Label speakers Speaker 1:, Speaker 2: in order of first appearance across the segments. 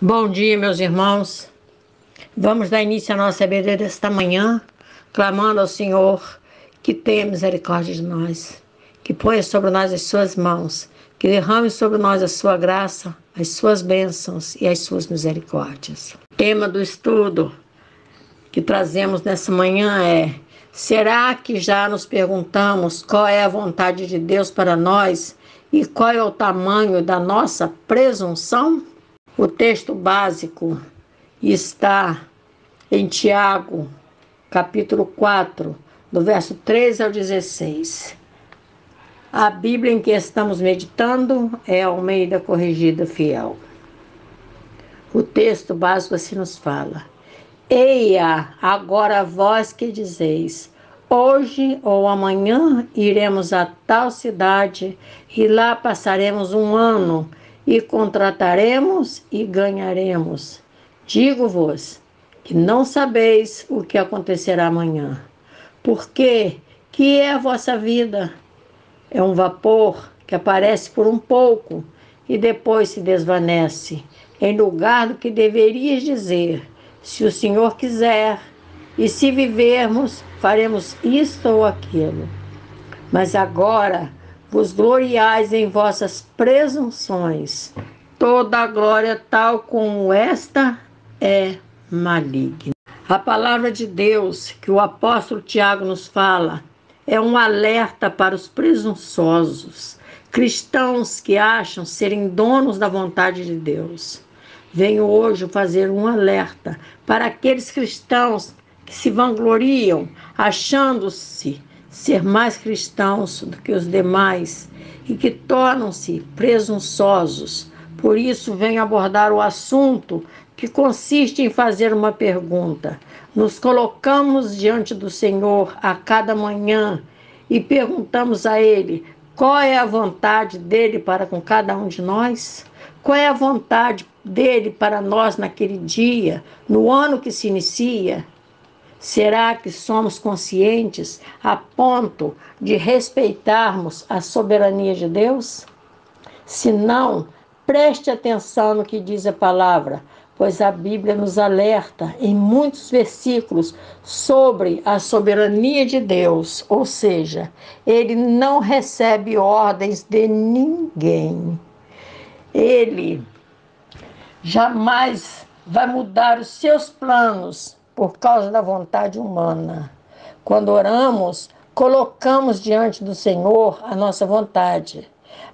Speaker 1: Bom dia, meus irmãos. Vamos dar início à nossa EBD desta manhã, clamando ao Senhor que tenha misericórdia de nós, que ponha sobre nós as suas mãos, que derrame sobre nós a sua graça, as suas bênçãos e as suas misericórdias. O tema do estudo que trazemos nessa manhã é: será que já nos perguntamos qual é a vontade de Deus para nós e qual é o tamanho da nossa presunção? O texto básico está em Tiago, capítulo 4, do verso 13 ao 16. A Bíblia em que estamos meditando é a Almeida Corrigida Fiel. O texto básico assim nos fala: Eia, agora vós que dizeis, hoje ou amanhã iremos a tal cidade e lá passaremos um ano e contrataremos e ganharemos. Digo-vos que não sabeis o que acontecerá amanhã. Porque que é a vossa vida? É um vapor que aparece por um pouco e depois se desvanece, em lugar do que deverias dizer: se o Senhor quiser, e se vivermos, faremos isto ou aquilo. Mas agora vos gloriais em vossas presunções. Toda a glória tal como esta é maligna. A palavra de Deus que o apóstolo Tiago nos fala é um alerta para os presunçosos, cristãos que acham serem donos da vontade de Deus. Venho hoje fazer um alerta para aqueles cristãos que se vangloriam, achando-se ser mais cristãos do que os demais e que tornam-se presunçosos. Por isso, venho abordar o assunto que consiste em fazer uma pergunta. Nos colocamos diante do Senhor a cada manhã e perguntamos a Ele qual é a vontade dEle para com cada um de nós? Qual é a vontade dEle para nós naquele dia, no ano que se inicia? Será que somos conscientes a ponto de respeitarmos a soberania de Deus? Se não, preste atenção no que diz a palavra, pois a Bíblia nos alerta em muitos versículos sobre a soberania de Deus, ou seja, Ele não recebe ordens de ninguém. Ele jamais vai mudar os seus planos por causa da vontade humana. Quando oramos, colocamos diante do Senhor a nossa vontade.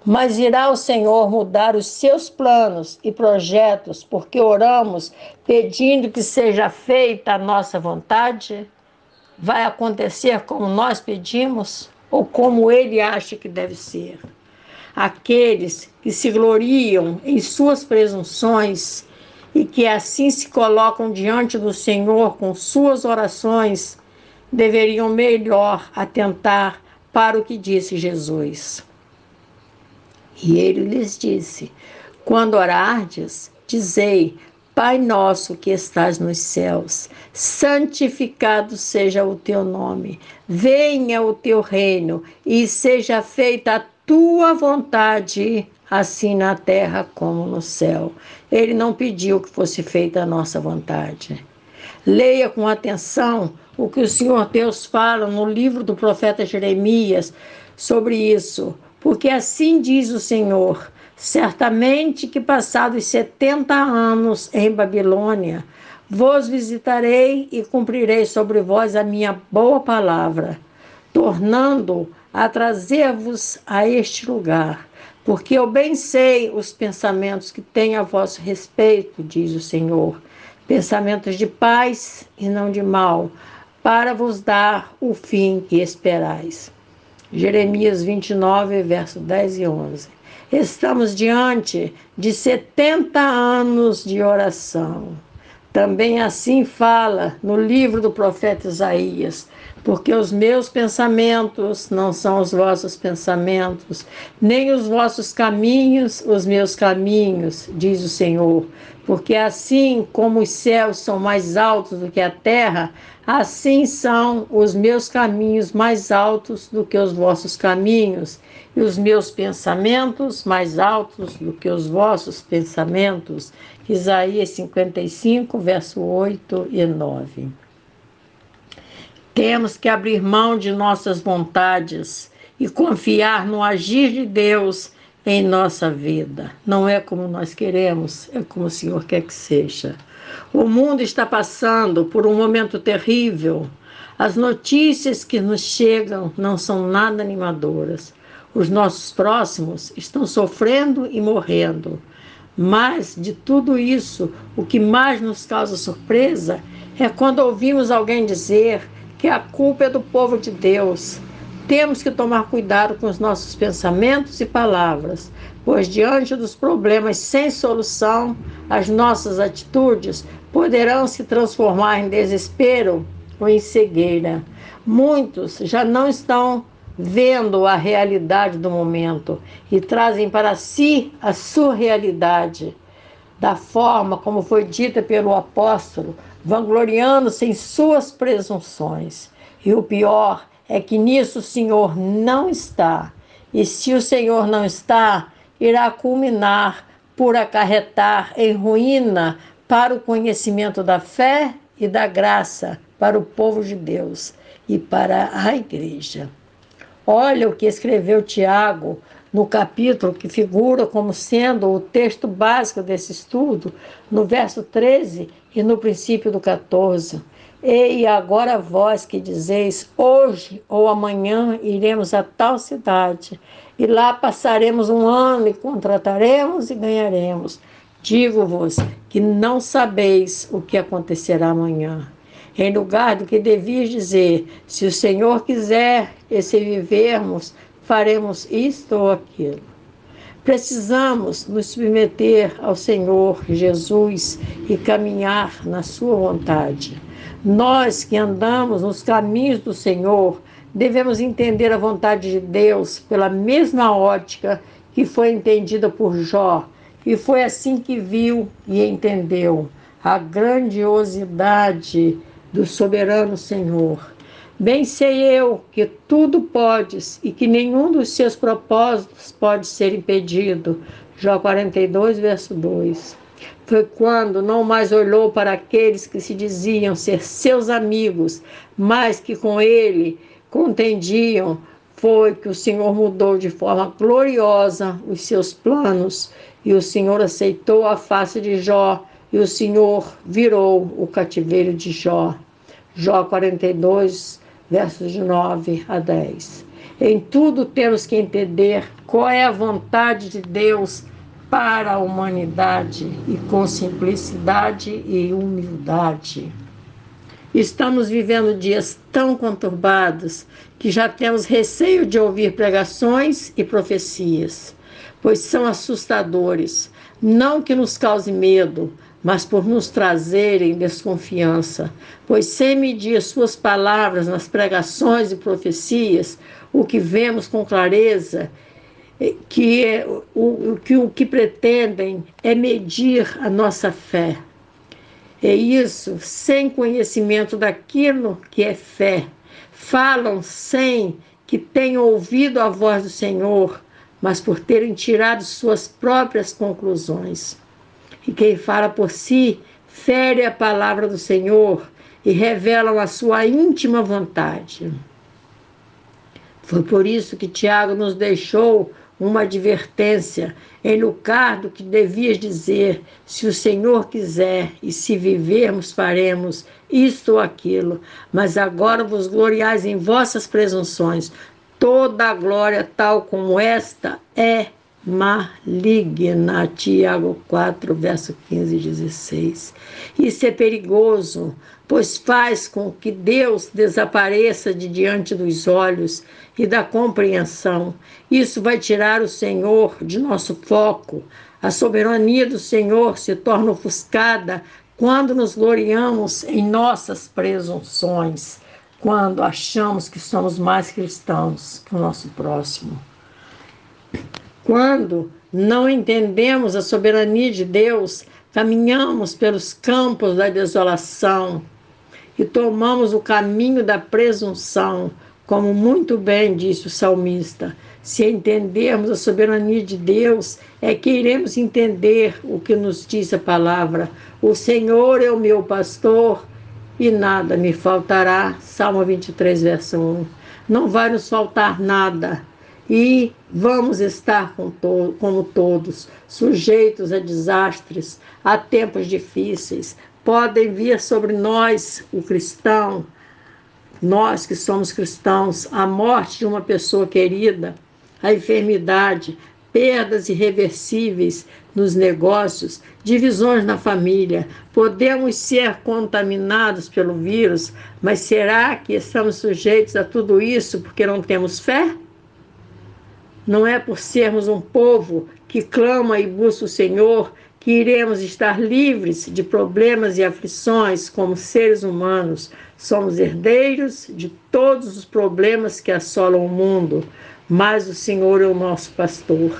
Speaker 1: Mas irá o Senhor mudar os seus planos e projetos porque oramos pedindo que seja feita a nossa vontade? Vai acontecer como nós pedimos ou como Ele acha que deve ser? Aqueles que se gloriam em suas presunções e que assim se colocam diante do Senhor com suas orações, deveriam melhor atentar para o que disse Jesus. E ele lhes disse: quando orardes, dizei: Pai nosso que estás nos céus, santificado seja o teu nome, venha o teu reino e seja feita a tua vontade, assim na terra como no céu. Ele não pediu que fosse feita a nossa vontade. Leia com atenção o que o Senhor Deus fala no livro do profeta Jeremias sobre isso, porque assim diz o Senhor: certamente que passados 70 anos em Babilônia, vos visitarei e cumprirei sobre vós a minha boa palavra, tornando a trazer-vos a este lugar. Porque eu bem sei os pensamentos que tenho a vosso respeito, diz o Senhor, pensamentos de paz e não de mal, para vos dar o fim que esperais. Jeremias 29, verso 10 e 11. Estamos diante de 70 anos de oração. Também assim fala no livro do profeta Isaías: Porque os meus pensamentos não são os vossos pensamentos, nem os vossos caminhos, os meus caminhos, diz o Senhor. Porque assim como os céus são mais altos do que a terra, assim são os meus caminhos mais altos do que os vossos caminhos, e os meus pensamentos mais altos do que os vossos pensamentos. Isaías 55, verso 8 e 9. Temos que abrir mão de nossas vontades e confiar no agir de Deus em nossa vida. Não é como nós queremos, é como o Senhor quer que seja. O mundo está passando por um momento terrível. As notícias que nos chegam não são nada animadoras. Os nossos próximos estão sofrendo e morrendo. Mas, de tudo isso, o que mais nos causa surpresa é quando ouvimos alguém dizer que a culpa é do povo de Deus. Temos que tomar cuidado com os nossos pensamentos e palavras, pois diante dos problemas sem solução, as nossas atitudes poderão se transformar em desespero ou em cegueira. Muitos já não estão vendo a realidade do momento e trazem para si a surrealidade, da forma como foi dita pelo apóstolo, vangloriando-se em suas presunções. E o pior é que nisso o Senhor não está. E se o Senhor não está, irá culminar por acarretar em ruína para o conhecimento da fé e da graça para o povo de Deus e para a igreja. Olha o que escreveu Tiago no capítulo que figura como sendo o texto básico desse estudo, no verso 13 e no princípio do 14. E agora vós que dizeis, hoje ou amanhã iremos a tal cidade, e lá passaremos um ano e contrataremos e ganharemos. Digo-vos que não sabeis o que acontecerá amanhã. Em lugar do que devias dizer, se o Senhor quiser e se vivermos, faremos isto ou aquilo. Precisamos nos submeter ao Senhor Jesus e caminhar na sua vontade. Nós que andamos nos caminhos do Senhor, devemos entender a vontade de Deus pela mesma ótica que foi entendida por Jó, e foi assim que viu e entendeu a grandiosidade do soberano Senhor. Bem sei eu que tudo podes e que nenhum dos seus propósitos pode ser impedido. Jó 42, verso 2. Foi quando não mais olhou para aqueles que se diziam ser seus amigos, mas que com ele contendiam, foi que o Senhor mudou de forma gloriosa os seus planos, e o Senhor aceitou a face de Jó, e o Senhor virou o cativeiro de Jó. Jó 42, versos de 9 a 10. Em tudo temos que entender qual é a vontade de Deus para a humanidade e com simplicidade e humildade. Estamos vivendo dias tão conturbados que já temos receio de ouvir pregações e profecias, pois são assustadores, não que nos cause medo, mas por nos trazerem desconfiança, pois sem medir suas palavras nas pregações e profecias, o que vemos com clareza que o que pretendem é medir a nossa fé. É isso, sem conhecimento daquilo que é fé. Falam sem que tenham ouvido a voz do Senhor, mas por terem tirado suas próprias conclusões. E quem fala por si, fere a palavra do Senhor e revelam a sua íntima vontade. Foi por isso que Tiago nos deixou uma advertência, em lugar do que devias dizer, se o Senhor quiser e se vivermos, faremos isto ou aquilo. Mas agora vos gloriais em vossas presunções. Toda a glória tal como esta é maligna. Tiago 4, verso 15 e 16. Isso é perigoso, pois faz com que Deus desapareça de diante dos olhos e da compreensão. Isso vai tirar o Senhor de nosso foco. A soberania do Senhor se torna ofuscada quando nos gloriamos em nossas presunções. quando achamos que somos mais cristãos que o nosso próximo. Quando não entendemos a soberania de Deus, caminhamos pelos campos da desolação e tomamos o caminho da presunção, como muito bem disse o salmista. Se entendermos a soberania de Deus, é que iremos entender o que nos diz a palavra. O Senhor é o meu pastor e nada me faltará. Salmo 23, verso 1. Não vai nos faltar nada. E vamos estar como todos, sujeitos a desastres, a tempos difíceis. Podem vir sobre nós, o cristão, nós que somos cristãos, a morte de uma pessoa querida, a enfermidade, perdas irreversíveis nos negócios, divisões na família. Podemos ser contaminados pelo vírus, mas será que estamos sujeitos a tudo isso porque não temos fé? Não é por sermos um povo que clama e busca o Senhor que iremos estar livres de problemas e aflições como seres humanos. Somos herdeiros de todos os problemas que assolam o mundo, mas o Senhor é o nosso pastor.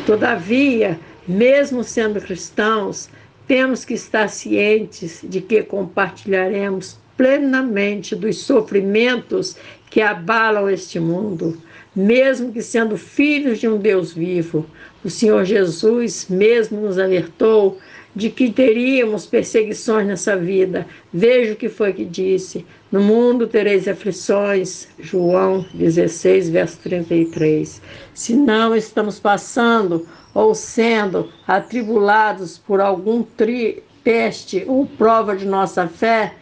Speaker 1: Todavia, mesmo sendo cristãos, temos que estar cientes de que compartilharemos plenamente dos sofrimentos que abalam este mundo. Mesmo que sendo filhos de um Deus vivo, o Senhor Jesus mesmo nos alertou de que teríamos perseguições nessa vida. Veja o que foi que disse: no mundo tereis aflições, João 16, verso 33. Se não estamos passando ou sendo atribulados por algum teste ou prova de nossa fé,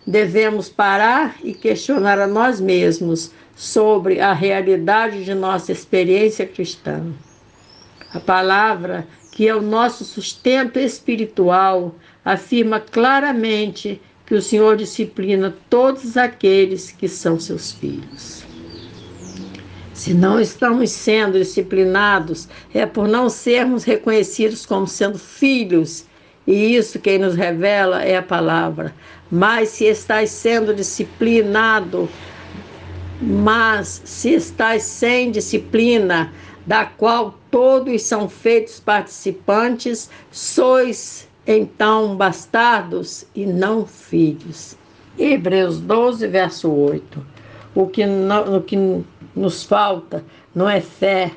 Speaker 1: devemos parar e questionar a nós mesmos sobre a realidade de nossa experiência cristã. A palavra, que é o nosso sustento espiritual, afirma claramente que o Senhor disciplina todos aqueles que são seus filhos. Se não estamos sendo disciplinados, é por não sermos reconhecidos como sendo filhos, e isso quem nos revela é a palavra. Mas se estás sendo disciplinado, mas se estáis sem disciplina, da qual todos são feitos participantes, sois então bastardos e não filhos. Hebreus 12, verso 8. O que nos falta não é fé.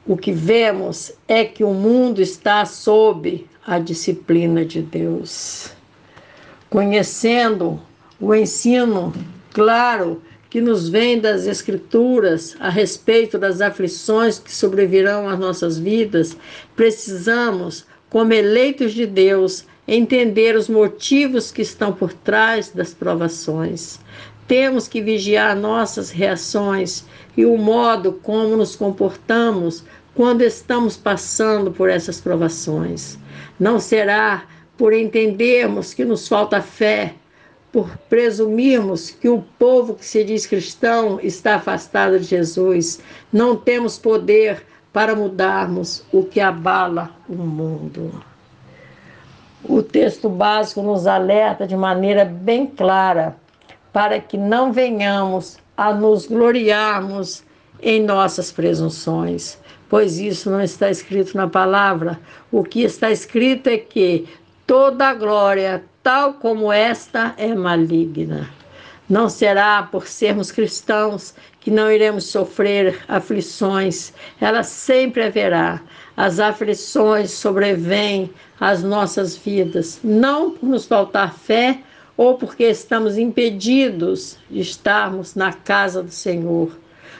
Speaker 1: O que vemos é que o mundo está sob a disciplina de Deus. Conhecendo o ensino claro que nos vem das Escrituras a respeito das aflições que sobrevirão às nossas vidas, precisamos, como eleitos de Deus, entender os motivos que estão por trás das provações. Temos que vigiar nossas reações e o modo como nos comportamos quando estamos passando por essas provações. Não será por entendermos que nos falta fé, por presumirmos que o povo que se diz cristão está afastado de Jesus. Não temos poder para mudarmos o que abala o mundo. O texto básico nos alerta de maneira bem clara para que não venhamos a nos gloriarmos em nossas presunções, pois isso não está escrito na palavra. O que está escrito é que toda a glória, tal como esta, é maligna. Não será por sermos cristãos que não iremos sofrer aflições. Ela sempre haverá. As aflições sobrevêm às nossas vidas, não por nos faltar fé ou porque estamos impedidos de estarmos na casa do Senhor.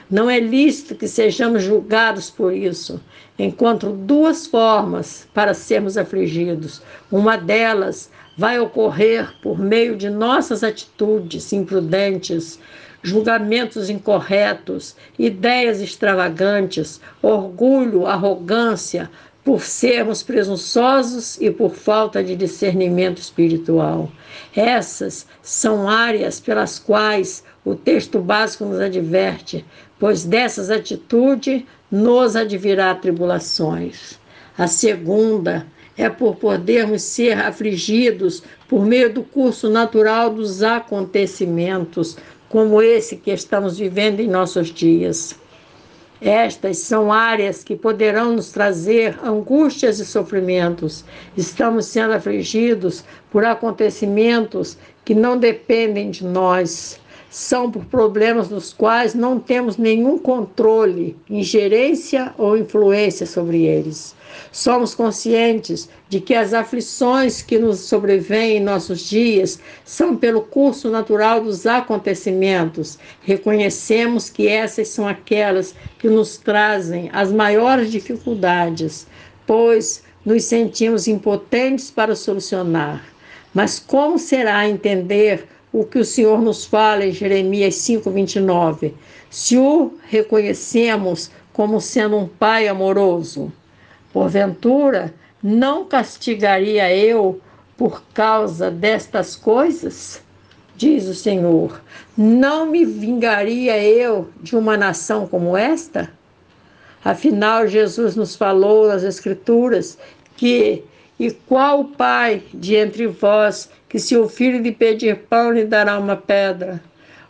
Speaker 1: Não é lícito que sejamos julgados por isso. Encontro duas formas para sermos afligidos. Uma delas vai ocorrer por meio de nossas atitudes imprudentes, julgamentos incorretos, ideias extravagantes, orgulho, arrogância, por sermos presunçosos e por falta de discernimento espiritual. Essas são áreas pelas quais o texto básico nos adverte, pois dessas atitudes nos advirá tribulações. A segunda é por podermos ser afligidos por meio do curso natural dos acontecimentos, como esse que estamos vivendo em nossos dias. Estas são áreas que poderão nos trazer angústias e sofrimentos. Estamos sendo afligidos por acontecimentos que não dependem de nós. São por problemas dos quais não temos nenhum controle, ingerência ou influência sobre eles. Somos conscientes de que as aflições que nos sobrevêm em nossos dias são pelo curso natural dos acontecimentos. Reconhecemos que essas são aquelas que nos trazem as maiores dificuldades, pois nos sentimos impotentes para solucionar. Mas como será entender o que o Senhor nos fala em Jeremias 5:29, se o reconhecemos como sendo um Pai amoroso? Porventura, não castigaria eu por causa destas coisas? Diz o Senhor. Não me vingaria eu de uma nação como esta? Afinal, Jesus nos falou nas Escrituras que e qual pai de entre vós que se o filho lhe pedir pão lhe dará uma pedra?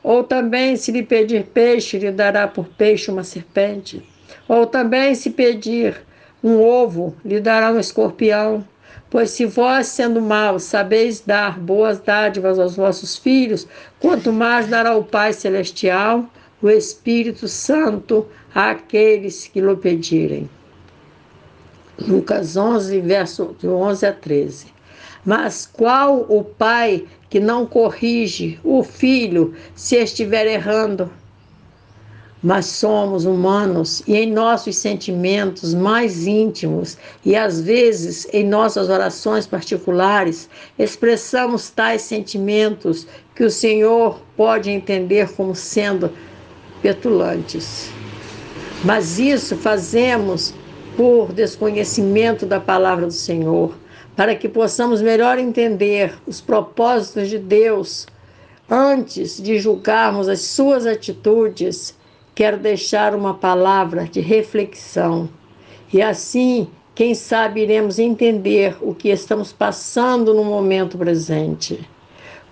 Speaker 1: Ou também se lhe pedir peixe lhe dará por peixe uma serpente? Ou também se pedir um ovo lhe dará um escorpião? Pois se vós, sendo maus, sabeis dar boas dádivas aos vossos filhos, quanto mais dará o Pai Celestial, o Espírito Santo, àqueles que lhe pedirem. Lucas 11, verso 11 a 13. Mas qual o pai que não corrige o filho se estiver errando? Mas somos humanos e em nossos sentimentos mais íntimos e às vezes em nossas orações particulares expressamos tais sentimentos que o Senhor pode entender como sendo petulantes. Mas isso fazemos por desconhecimento da palavra do Senhor, para que possamos melhor entender os propósitos de Deus antes de julgarmos as suas atitudes. Quero deixar uma palavra de reflexão e assim, quem sabe, iremos entender o que estamos passando no momento presente.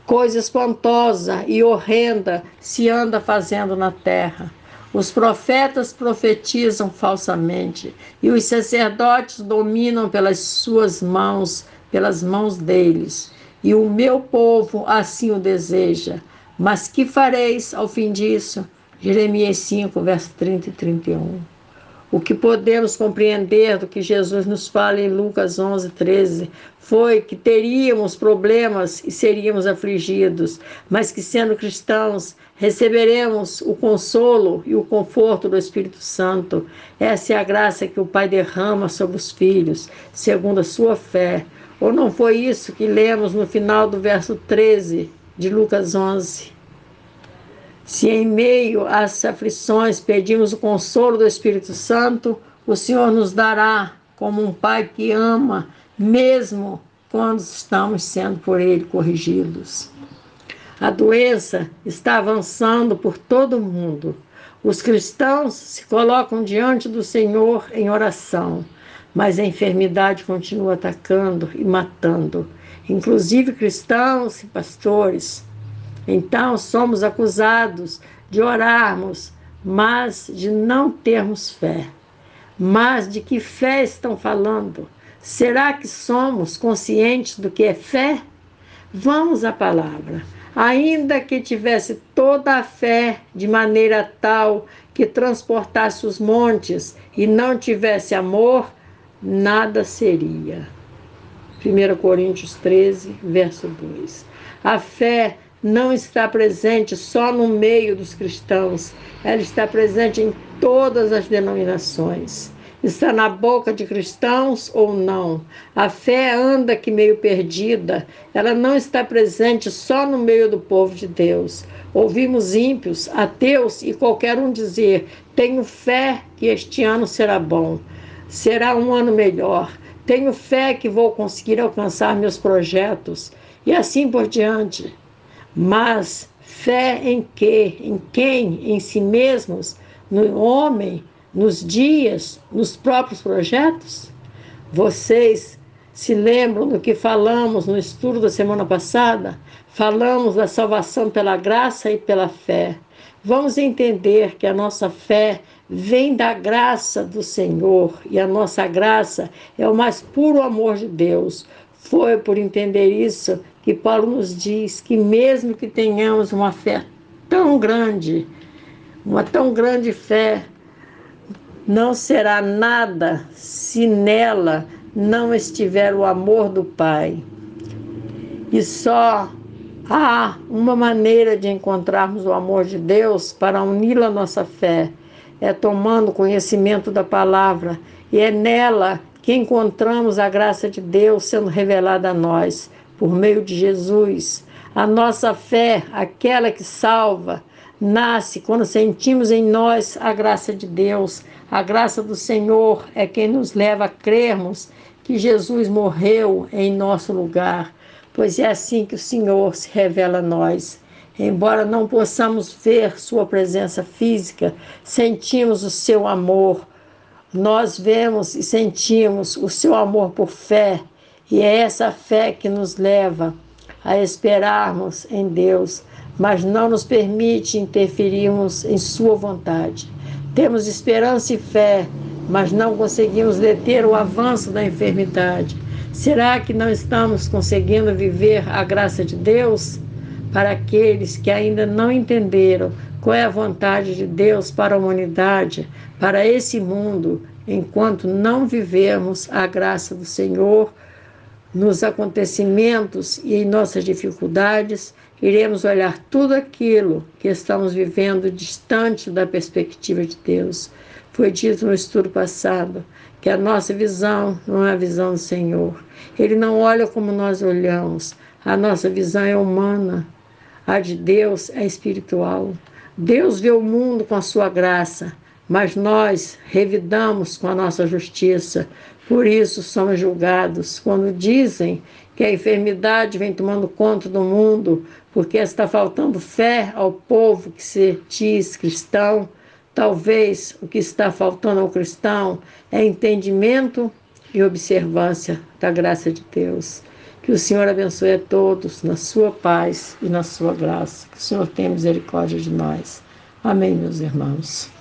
Speaker 1: Coisa espantosa e horrenda se anda fazendo na terra. Os profetas profetizam falsamente e os sacerdotes dominam pelas suas mãos, pelas mãos deles. E o meu povo assim o deseja. Mas que fareis ao fim disso? Jeremias 5, verso 30 e 31. O que podemos compreender do que Jesus nos fala em Lucas 11, 13, foi que teríamos problemas e seríamos afligidos, mas que, sendo cristãos, receberemos o consolo e o conforto do Espírito Santo. Essa é a graça que o Pai derrama sobre os filhos, segundo a sua fé. Ou não foi isso que lemos no final do verso 13 de Lucas 11? Se em meio às aflições pedimos o consolo do Espírito Santo, o Senhor nos dará como um Pai que ama, mesmo quando estamos sendo por Ele corrigidos. A doença está avançando por todo o mundo. Os cristãos se colocam diante do Senhor em oração, mas a enfermidade continua atacando e matando, inclusive cristãos e pastores. Então, somos acusados de orarmos, mas de não termos fé. Mas de que fé estão falando? Será que somos conscientes do que é fé? Vamos à palavra. Ainda que tivesse toda a fé de maneira tal que transportasse os montes e não tivesse amor, nada seria. 1 Coríntios 13, verso 2. A fé não está presente só no meio dos cristãos, ela está presente em todas as denominações. Está na boca de cristãos ou não. A fé anda que meio perdida, ela não está presente só no meio do povo de Deus. Ouvimos ímpios, ateus e qualquer um dizer: tenho fé que este ano será bom, será um ano melhor, tenho fé que vou conseguir alcançar meus projetos, e assim por diante. Mas fé em quê? Em quem? Em si mesmos? No homem? Nos dias? Nos próprios projetos? Vocês Se lembram do que falamos no estudo da semana passada? Falamos da salvação pela graça e pela fé. Vamos entender que a nossa fé vem da graça do Senhor e a nossa graça é o mais puro amor de Deus. Foi por entender isso que Paulo nos diz que mesmo que tenhamos uma fé tão grande, uma tão grande fé, não será nada se nela não estiver o amor do Pai. E só há uma maneira de encontrarmos o amor de Deus para uni-lo à nossa fé, é tomando conhecimento da palavra, e é nela que encontramos a graça de Deus sendo revelada a nós, por meio de Jesus. A nossa fé, aquela que salva, nasce quando sentimos em nós a graça de Deus. A graça do Senhor é quem nos leva a crermos que Jesus morreu em nosso lugar, pois é assim que o Senhor se revela a nós. Embora não possamos ver sua presença física, sentimos o seu amor. Nós vemos e sentimos o seu amor por fé, e é essa fé que nos leva a esperarmos em Deus, mas não nos permite interferirmos em sua vontade. Temos esperança e fé, mas não conseguimos deter o avanço da enfermidade. Será que não estamos conseguindo viver a graça de Deus? Para aqueles que ainda não entenderam qual é a vontade de Deus para a humanidade, para esse mundo, enquanto não vivermos a graça do Senhor nos acontecimentos e em nossas dificuldades, iremos olhar tudo aquilo que estamos vivendo distante da perspectiva de Deus. Foi dito no estudo passado que a nossa visão não é a visão do Senhor. Ele não olha como nós olhamos. A nossa visão é humana. A de Deus é espiritual. Deus vê o mundo com a sua graça, mas nós revidamos com a nossa justiça. Por isso somos julgados. Quando dizem que a enfermidade vem tomando conta do mundo, porque está faltando fé ao povo que se diz cristão, talvez o que está faltando ao cristão é entendimento e observância da graça de Deus. Que o Senhor abençoe a todos na sua paz e na sua graça. Que o Senhor tenha misericórdia de nós. Amém, meus irmãos.